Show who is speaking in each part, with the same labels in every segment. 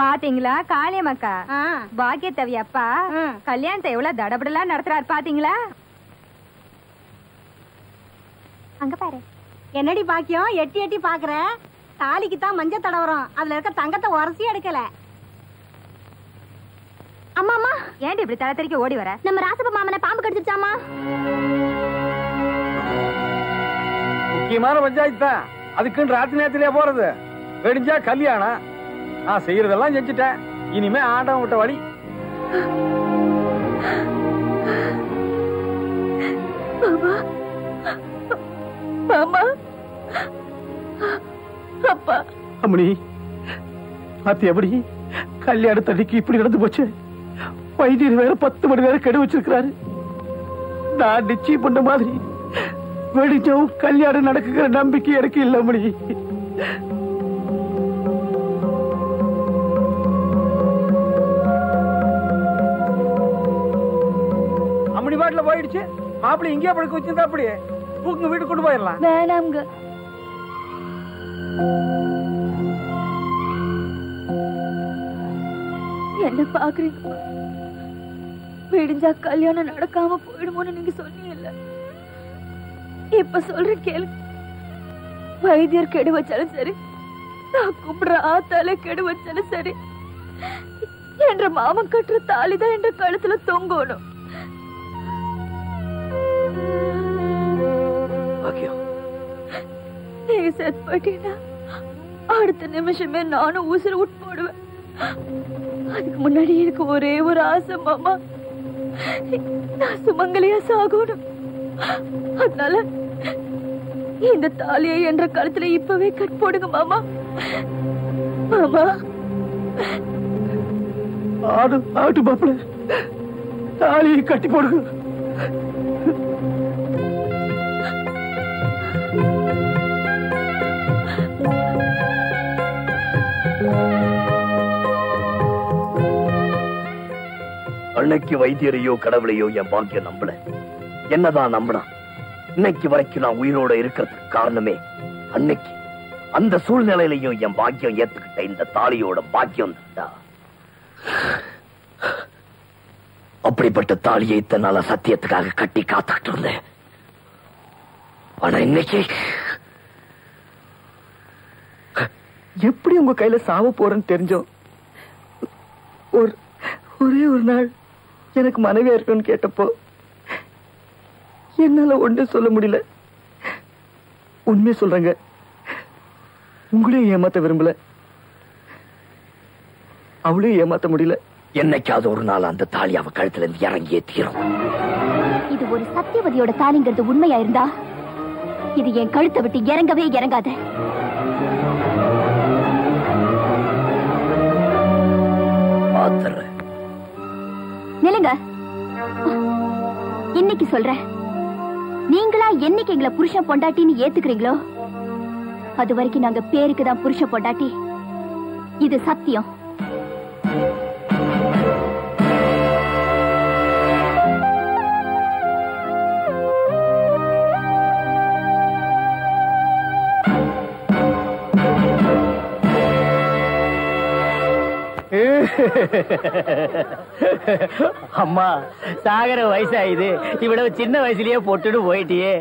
Speaker 1: பாத்தீங்களா காளியம்மாக்கா பாக்கியத்தவி அப்பா கல்யாணத்தை எவ்வளவு தடபடலாம் நடத்துறாரு பாத்தீங்களா?
Speaker 2: அங்க பாரு. என்னடி பாக்கியம் எட்டி எட்டி பாக்குற? தாலிக்கு தான் மஞ்சள் தடவரம், அதுல இருக்க தங்கத்தை உரசி எடுக்கல. அம்மா அம்மா
Speaker 1: ஏன்டி இப்படி தலை தெறிக்க ஓடி வர?
Speaker 2: நம்ம ராசப்ப மாமனை பாம்பு கடிச்சிருச்சாமா?
Speaker 3: முக்கியமான பஞ்சாயத்து தான், அதுக்குன்னு ராத்திரி நேரத்திலே போறது. வெடிஞ்சா கல்யாணம். நான் செய்யறதெல்லாம் செஞ்சுட்டேன், இனிமே ஆண்டவன் விட்ட வழி.
Speaker 4: மாமா அப்பா
Speaker 5: அம்மணி பாத்தி எப்படி கல்யாண தடிக்கு இப்படி நடந்து போச்சு. வைத்தியர் வேற 10 மணி நேரம் கெடு வச்சிருக்கிறாரு. நான் நிச்சயம் பண்ண மாதிரி வெடிச்சவும் கல்யாணம் நடக்குற நம்பிக்கை எனக்கு இல்ல அம்மணி.
Speaker 3: அம்மணி பாட்டுல போயிடுச்சு. மாப்பிள்ளை இங்கே படுக்க வச்சிருந்தா அப்படியே தூக்கு வீட்டுக்கு கொண்டு போயிடலாம்.
Speaker 4: வேணாம்ங்க. என்ன பாக்குறீங்க? விடிஞ்சா கல்யாணம் நடக்காம போயிடுமோன்னு நீங்க சொன்னீங்கல்ல, இப்ப சொல்ற கேளு. வைத்தியர் கெடு வச்சாலும் சரி, நான் கும்பிடுற ஆத்தாலே கெடு வச்சாலும் சரி, என்ற மாமன் கட்டுற தாலிதான் என்ற கழுத்துல தொங்கணும். நீங்க செத்து போயிட்டீங்கன்னா அடுத்த நிமிஷமே நானும் உசுறு விட்டு போடுவேன். அதுக்கு முன்னாடி எனக்கு ஒரே ஒரு ஆசை மாமா, நான் சுமங்கலியா சாகணும். அதனால இந்த தாலியை என்ற கழுத்துல இப்பவே கட் போடுங்க மாமா. மாமா
Speaker 5: ஆடு ஆட்டு மாப்பிள்ள தாலியை கட்டி போடுங்க.
Speaker 6: அன்னைக்கு வைத்தியரையோ கடவுளையோ என் பாக்கியம் நம்பல. என்னதான் நம்பினா இன்னைக்கு வரைக்கும் நான் உயிரோட இருக்கிறதுக்கு காரணமே அன்னைக்கு அந்த சூழ்நிலையிலையும் என் பாக்கியம் ஏத்துக்கிட்ட இந்த தாலியோட பாக்கியம் தான். அப்படிப்பட்ட தாலியை இத்தனால சத்தியத்துக்காக கட்டி காத்துக்கிட்டு இருந்தேன். ஆனா இன்னைக்கு
Speaker 5: எப்படி உங்க கையில சாவ போறேன்னு தெரிஞ்சோம். ஒரே ஒரு நாள் எனக்கு மனைவியா இருக்குன்னு கேட்டப்போ என்னால ஒன்றும் சொல்ல முடியல. உண்மையை சொல்றேங்க, உங்களையும் ஏமாத்த விரும்பல, அவளையும் ஏமாத்த முடியல.
Speaker 6: என்னைக்காவது ஒரு நாள் அந்த தாலி அவ கழுத்துல இருந்து இறங்கியே தீரும்.
Speaker 2: இது ஒரு சத்தியவதியோட தாலிங்கிறது உண்மையா இருந்தா இது என் கழுத்தை விட்டு இறங்கவே இறங்காத. நிலுங்க, இன்னைக்கு சொல்றேன், நீங்களா என்னைக்கு எங்களை புருஷன் பொண்டாட்டின்னு ஏத்துக்கிறீங்களோ அது வரைக்கும் நாங்க பேருக்கு தான் புருஷன் பொண்டாட்டி. இது சத்தியம்.
Speaker 5: அம்மா சாகர வயசாயுது, இவ்வளவு சின்ன வயசுலயே போட்டுட்டு போயிட்டியே.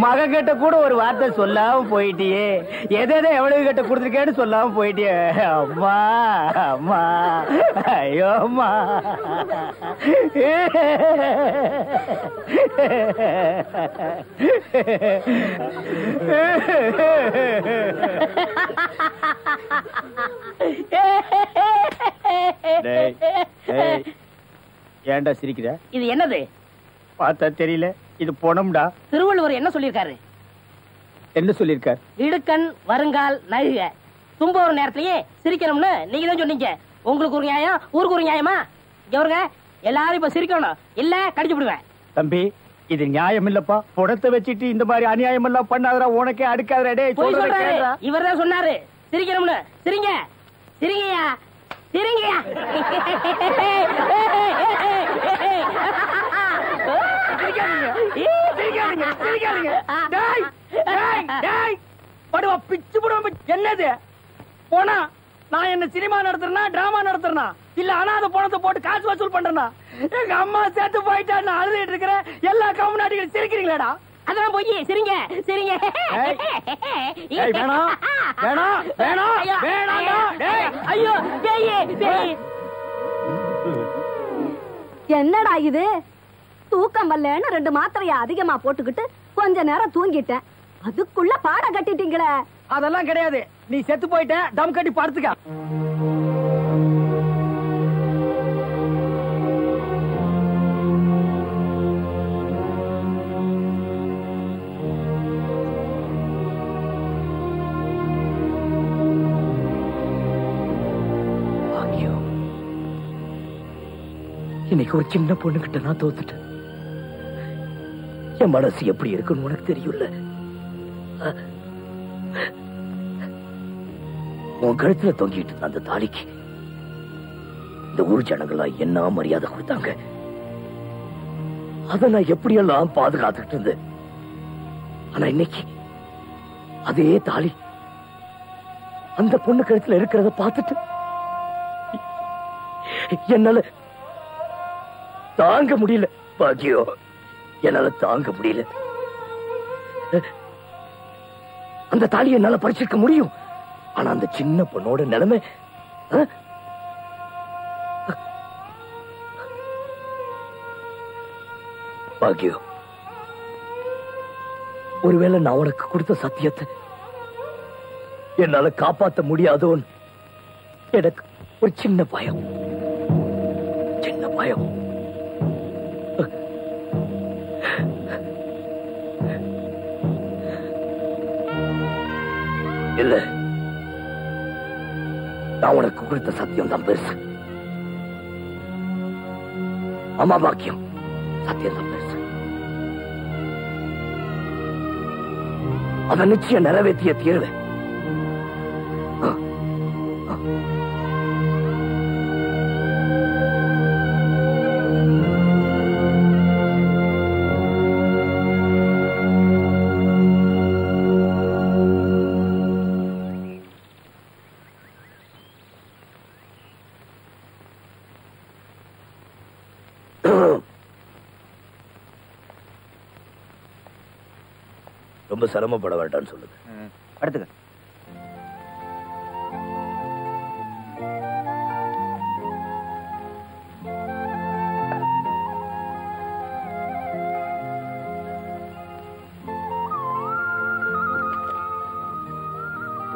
Speaker 5: மக கிட்ட கூட ஒரு வார்த்தை சொல்லாம போயிட்டியே. எதை எவ்வளவு கிட்ட கொடுத்துருக்கேன்னு சொல்லாம போயிட்டியே. அம்மா அம்மா ஐயோ அம்மா. ஏன்டா சிரிக்கிற?
Speaker 7: இது என்னது
Speaker 5: பார்த்தா தெரியல. இது பொணம்டா.
Speaker 7: திருவள்ளுவர் என்ன சொல்லிருக்காரு?
Speaker 5: என்ன சொல்லிருக்காரு?
Speaker 7: இடுக்கண் வருங்கால் நகுக. தும்ப ஒரு நேரத்திலேயே சிரிக்கணும்னு நீங்க தான் சொன்னீங்க. உங்களுக்கு ஒரு நியாயம், ஊருக்கு ஒரு நியாயமா? இவருங்க எல்லாரும் இப்ப சிரிக்கணும், இல்ல கடிச்சு விடுவேன்.
Speaker 5: தம்பி, இது நியாயம் இல்லப்பா. புடத்தை வச்சுட்டு இந்த மாதிரி அநியாயம் எல்லாம் பண்ணாதரா, உனக்கே அடுக்காதரா.
Speaker 7: இவர் தான் சொன்னாரு சிரிக்கணும்னு. சிரிங்க சிரிங்கயா சிரிங்கயா.
Speaker 5: பிச்சு என்னது போனா நான் என்ன சினிமா நடத்துறேனா டிராமா நடத்துறேனா இல்ல அனாதை பணத்தை போட்டு காசு வசூல் பண்றேனா? எங்க அம்மா சேர்த்து போயிட்டா நான் அழுதுட்டு இருக்கிறேன். எல்லா கம்முனாட்டிகளும் சிரிக்கிறீங்களாடா?
Speaker 7: அதெல்லாம் போய் சிரிங்க சிரிங்க.
Speaker 5: வேணாம் வேணாம் வேணாம் வேணாம்.
Speaker 7: ஐயோ
Speaker 1: என்னடா இது? தூக்கம் வரலன்னு 2 மாத்திரைய அதிகமா போட்டுக்கிட்டு கொஞ்ச நேரம் தூங்கிட்டேன். அதுக்குள்ள பாட கட்டிட்டீங்களே.
Speaker 5: அதெல்லாம் கிடையாது. நீ செத்து போயிட்ட, தம் கட்டி படுத்துக்க.
Speaker 6: இன்னைக்கு ஒரு சின்ன பொண்ணு கிட்ட நான் தோத்துட்டேன். என் மனசு எப்படி இருக்குன்னு உனக்கு தெரியும்ல. உன் கழுத்துல தொங்கிட்டு அந்த தாலிக்கு இந்த ஊர் ஜனங்களா என்ன மரியாதை கொடுத்தாங்க. அதை நான் எப்படியெல்லாம் பாதுகாத்துக்கிட்டு இருந்தேன். ஆனா இன்னைக்கு அதே தாலி அந்த பொண்ணு கழுத்துல இருக்கிறத பார்த்துட்டு என்னால தாங்க முடியல. பாக்கியோ, என்னால தாங்க முடியல. அந்த தாலியை என்னால பறிச்சிருக்க முடியும். ஆனா அந்த சின்ன பொண்ணோட நிலைமை பாக்கியோ, ஒருவேளை நான் உனக்கு கொடுத்த சத்தியத்தை என்னால காப்பாற்ற முடியாதோன்னு எனக்கு ஒரு சின்ன பயம். சின்ன பயம். இல்ல, நான் உனக்கு கொடுத்த சத்தியம் தான் பெருசு. அம்மா பாக்கியம், சத்தியம் தான் பெருசு. அதை நிச்சயம் நிறைவேற்றிய தீர்வேன். ரொம்ப சிரமப்பட வேண்டாம்னு சொல்லுங்க.
Speaker 5: அடுத்துக்க.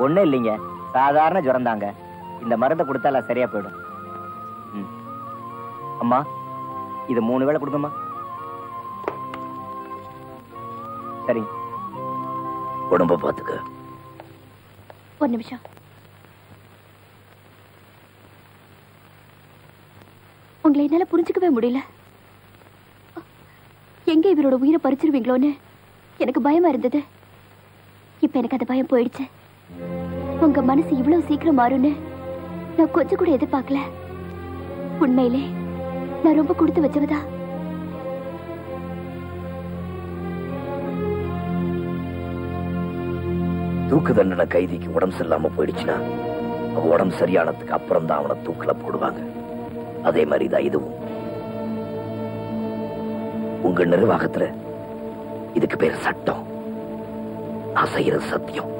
Speaker 8: ஒண்ணும் இல்லைங்க, சாதாரண ஜுரம் தாங்க. இந்த மருந்தை கொடுத்தால சரியா போயிடும். அம்மா, இது 3 வேளை கொடுங்கம்மா. சரி,
Speaker 6: உடம்ப பாத்துக்க.
Speaker 2: ஒரு நிமிஷம். உங்களை என்னால புரிஞ்சுக்கவே முடியல. எங்க இவரோட உயிரை பறிச்சிருவீங்களோன்னு எனக்கு பயமா இருந்தது. இப்ப எனக்கு அந்த பயம் போயிடுச்சு. உங்க மனசு இவ்வளவு சீக்கிரம் மாறும்னு நான் கொஞ்சம் கூட எதிர்பார்க்கல. உண்மையிலே நான் ரொம்ப கொடுத்து வச்சவதா.
Speaker 6: தூக்கு தண்டனை கைதிக்கு உடம்பு சரியில்லாம போயிடுச்சுன்னா அவ உடம்பு சரியானதுக்கு அப்புறம் தான் அவனை தூக்கில போடுவாங்க. அதே மாதிரிதான் இதுவும். உங்க நிர்வாகத்துல இதுக்கு பேர் சட்டம். நான் செய்யறது சத்தியம்.